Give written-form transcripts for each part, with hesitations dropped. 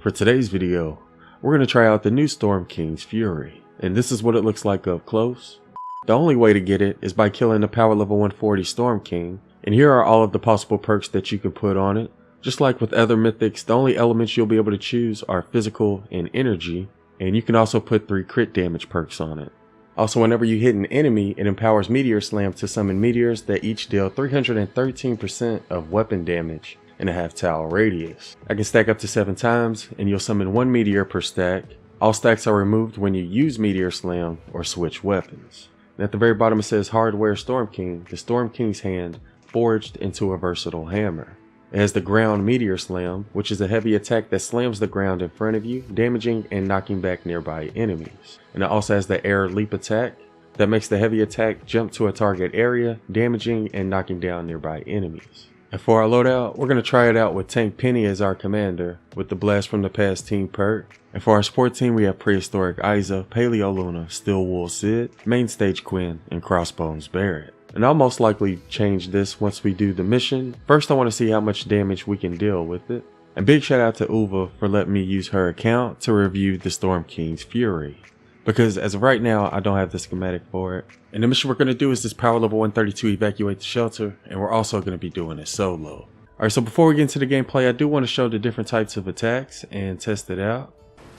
For today's video, we're going to try out the new Storm King's Fury, and this is what it looks like up close. The only way to get it is by killing the power level 140 Storm King, and here are all of the possible perks that you can put on it. Just like with other mythics, the only elements you'll be able to choose are physical and energy, and you can also put 3 crit damage perks on it. Also, whenever you hit an enemy, it empowers Meteor Slam to summon meteors that each deal 313% of weapon damage in a half tile radius. I can stack up to 7 times, and you'll summon 1 meteor per stack. All stacks are removed when you use Meteor Slam or switch weapons. And at the very bottom it says Hardware Storm King, the Storm King's hand forged into a versatile hammer. It has the ground Meteor Slam, which is a heavy attack that slams the ground in front of you, damaging and knocking back nearby enemies. And it also has the air leap attack that makes the heavy attack jump to a target area, damaging and knocking down nearby enemies. And for our loadout, we're going to try it out with Tank Penny as our commander, with the Blast from the Past team perk. And for our support team, we have Prehistoric Isa, Paleo Luna, Steel Wool Sid, Main Stage Quinn, and Crossbones Barrett. And I'll most likely change this once we do the mission. First, I want to see how much damage we can deal with it. And big shout out to Uva for letting me use her account to review the Storm King's Fury, because as of right now, I don't have the schematic for it. And the mission we're going to do is this power level 132 evacuate the shelter, and we're also going to be doing it solo. Alright, so before we get into the gameplay, I do want to show the different types of attacks and test it out.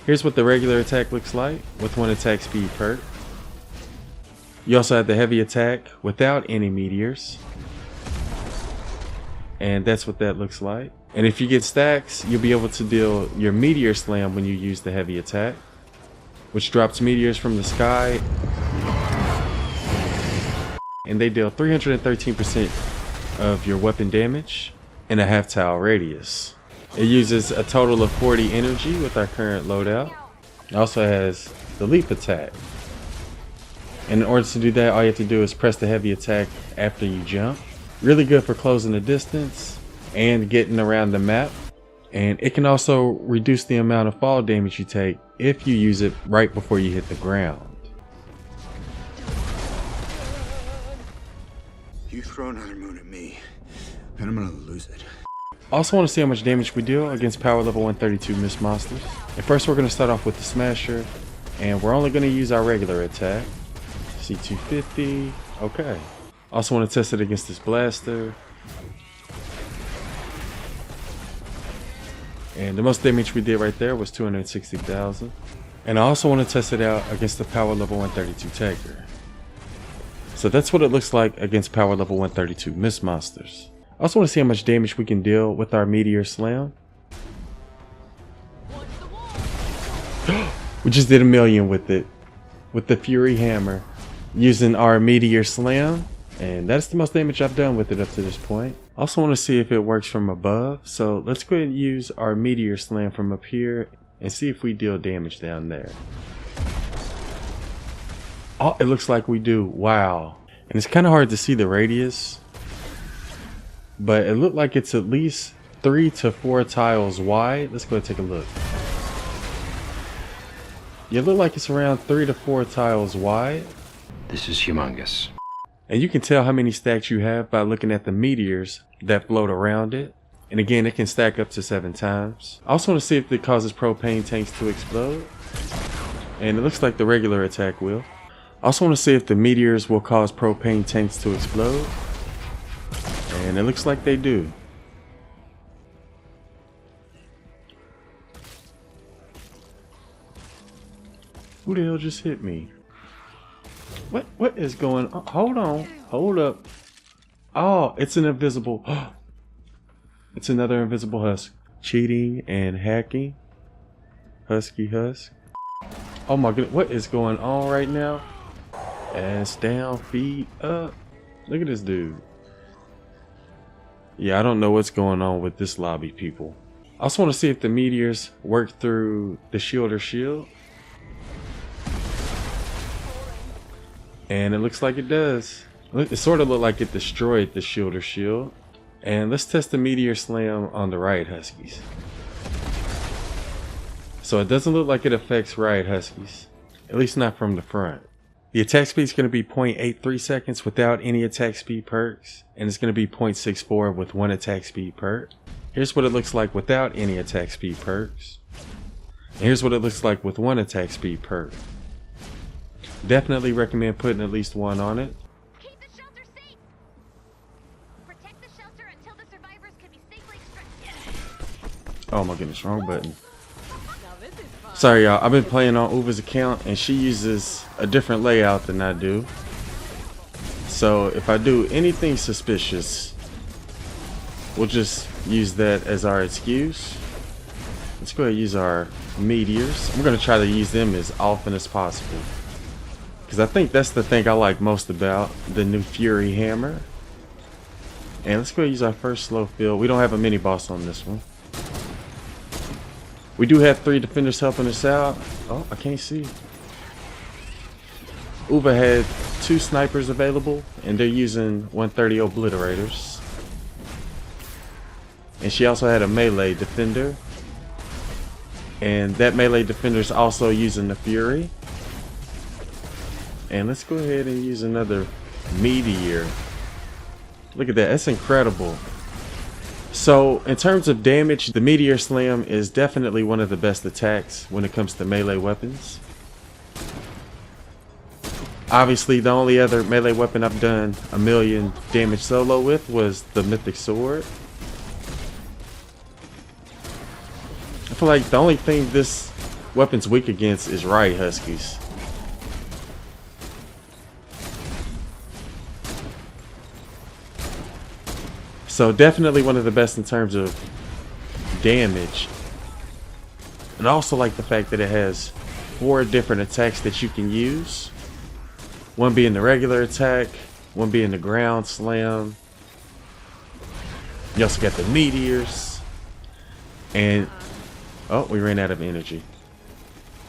Here's what the regular attack looks like with 1 attack speed perk. You also have the heavy attack without any meteors, and that's what that looks like. And if you get stacks, you'll be able to deal your Meteor Slam when you use the heavy attack, which drops meteors from the sky, and they deal 313% of your weapon damage in a half tile radius. It uses a total of 40 energy with our current loadout. It also has the leap attack. And in order to do that, all you have to do is press the heavy attack after you jump. Really good for closing the distance and getting around the map. And it can also reduce the amount of fall damage you take if you use it right before you hit the ground. You throw another moon at me, and I'm gonna lose it. Also want to see how much damage we deal against power level 132 Mist Monsters. And first we're going to start off with the Smasher, and we're only going to use our regular attack. C250, okay. Also want to test it against this Blaster. And the most damage we did right there was 260,000. And I also want to test it out against the power level 132 Taker. So that's what it looks like against power level 132 Mist Monsters. I also want to see how much damage we can deal with our Meteor Slam. We just did 1,000,000 with it, with the Fury Hammer, using our Meteor Slam, and that's the most damage I've done with it up to this point. I also want to see if it works from above, so let's go ahead and use our Meteor Slam from up here and see if we deal damage down there. Oh, it looks like we do. Wow. And it's kind of hard to see the radius, but it looked like it's at least 3 to 4 tiles wide. Let's go ahead and take a look. Yeah, it looked like it's around 3 to 4 tiles wide. This is humongous. And you can tell how many stacks you have by looking at the meteors that float around it. And again, it can stack up to 7 times. I also want to see if it causes propane tanks to explode. And it looks like the regular attack will. I also want to see if the meteors will cause propane tanks to explode. And it looks like they do. Who the hell just hit me? What is going on? Hold on. Hold up. Oh, it's an invisible. It's another invisible husk. Cheating and hacking. Husky husk. Oh my goodness. What is going on right now? Ass down, feet up. Look at this dude. Yeah, I don't know what's going on with this lobby, people. I also want to see if the meteors work through the shield. And it looks like it does. It sort of looked like it destroyed the shield. And let's test the Meteor Slam on the Riot Huskies. So it doesn't look like it affects Riot Huskies, at least not from the front. The attack speed is going to be 0.83 seconds without any attack speed perks, and it's going to be 0.64 with 1 attack speed perk. Here's what it looks like without any attack speed perks. And here's what it looks like with one attack speed perk. Definitely recommend putting at least one on it. Keep the shelter safe. Protect the shelter until the survivors can be safely extracted. Oh my goodness, wrong button. Now this is fun. Sorry y'all, I've been playing on Uva's account and she uses a different layout than I do. So if I do anything suspicious, we'll just use that as our excuse. Let's go ahead and use our meteors. I'm going to try to use them as often as possible, because I think that's the thing I like most about the new Fury hammer. And let's go ahead and use our first slow field. We don't have a mini boss on this one. We do have 3 defenders helping us out. Oh, I can't see. Uva had 2 snipers available, and they're using 130 obliterators. And she also had a melee defender, and that melee defender is also using the Fury. And let's go ahead and use another meteor. Look at that, that's incredible. So in terms of damage, the Meteor Slam is definitely one of the best attacks when it comes to melee weapons. Obviously, the only other melee weapon I've done a million damage solo with was the Mythic Sword. I feel like the only thing this weapon's weak against is Riot Huskies. So definitely one of the best in terms of damage. And I also like the fact that it has 4 different attacks that you can use. One being the regular attack, one being the ground slam. You also got the meteors. And oh, we ran out of energy.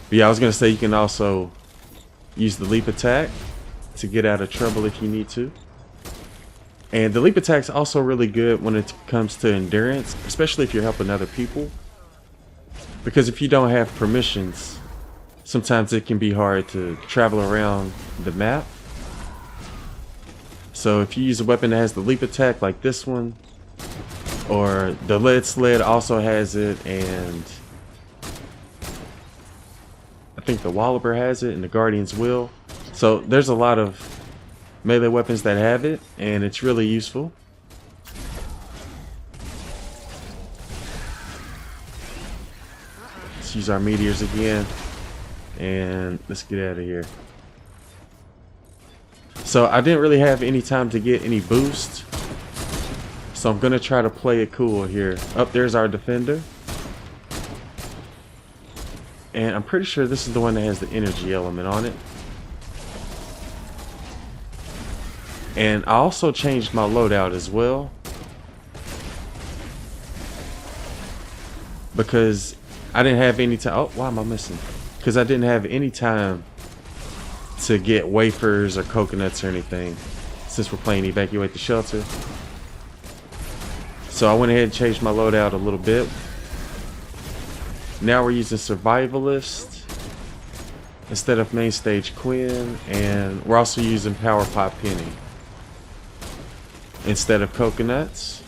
But yeah, I was gonna say you can also use the leap attack to get out of trouble if you need to. And the leap attack's also really good when it comes to endurance, especially if you're helping other people. Because if you don't have permissions, sometimes it can be hard to travel around the map. So if you use a weapon that has the leap attack like this one, or the lead sled also has it, and I think the Walloper has it, and the Guardian's Will. So there's a lot of melee weapons that have it, and it's really useful. Let's use our meteors again, and let's get out of here. So I didn't really have any time to get any boost, so I'm gonna try to play it cool here. Up there's our defender, and I'm pretty sure this is the one that has the energy element on it. And I also changed my loadout as well, because I didn't have any time. Oh, why am I missing? Because I didn't have any time to get wafers or coconuts or anything, since we're playing Evacuate the Shelter. So I went ahead and changed my loadout a little bit. Now we're using Survivalist instead of Main Stage Quinn, and we're also using Power Pop Penny instead of coconuts.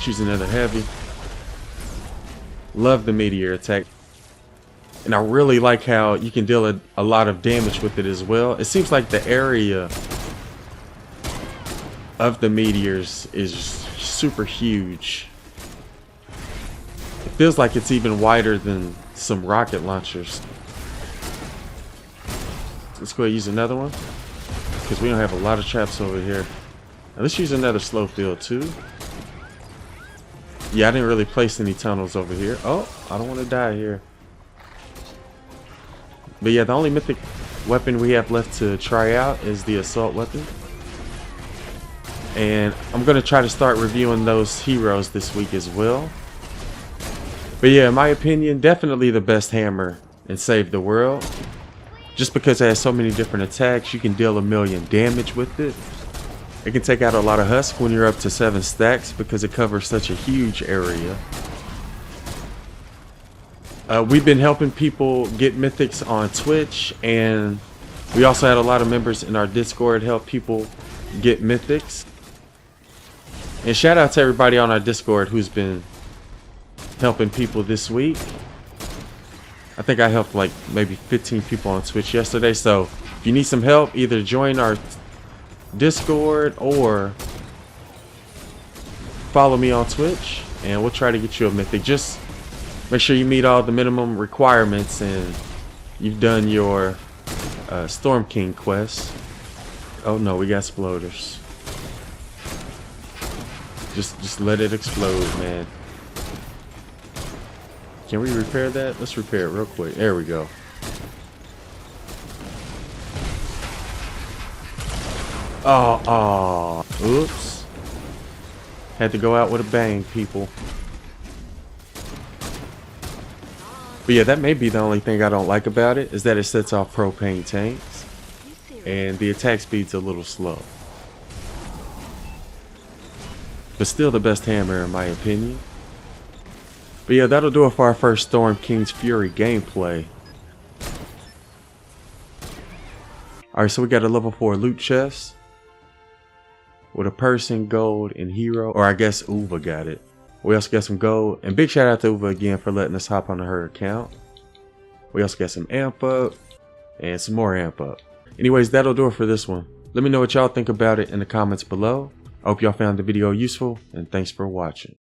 Choose another heavy. Love the meteor attack, and I really like how you can deal a lot of damage with it as well. It seems like the area of the meteors is super huge. It feels like it's even wider than some rocket launchers. Let's go ahead and use another one, because we don't have a lot of traps over here. Now let's use another slow field too. Yeah, I didn't really place any tunnels over here. Oh, I don't want to die here. But yeah, the only mythic weapon we have left to try out is the assault weapon. And I'm going to try to start reviewing those heroes this week as well. But yeah, in my opinion, definitely the best hammer in Save the World. Just because it has so many different attacks, you can deal a million damage with it. It can take out a lot of husk when you're up to 7 stacks because it covers such a huge area. We've been helping people get mythics on Twitch, and we also had a lot of members in our Discord help people get mythics. And shout out to everybody on our Discord who's been helping people this week. I think I helped like maybe 15 people on Twitch yesterday. So if you need some help, either join our Discord or follow me on Twitch and we'll try to get you a mythic. Just make sure you meet all the minimum requirements and you've done your Storm King quest. Oh no, we got exploders. Just let it explode, man. Can we repair that? Let's repair it real quick. There we go. Oh, oops. Had to go out with a bang, people. But yeah, that may be the only thing I don't like about it, is that it sets off propane tanks. And the attack speed's a little slow. But still the best hammer in my opinion. But yeah, that'll do it for our first Storm King's Fury gameplay. Alright, so we got a level 4 loot chest. With a person, gold, and hero. Or I guess Uva got it. We also got some gold. And big shout out to Uva again for letting us hop on her account. We also got some amp up. And some more amp up. Anyways, that'll do it for this one. Let me know what y'all think about it in the comments below. I hope y'all found the video useful. And thanks for watching.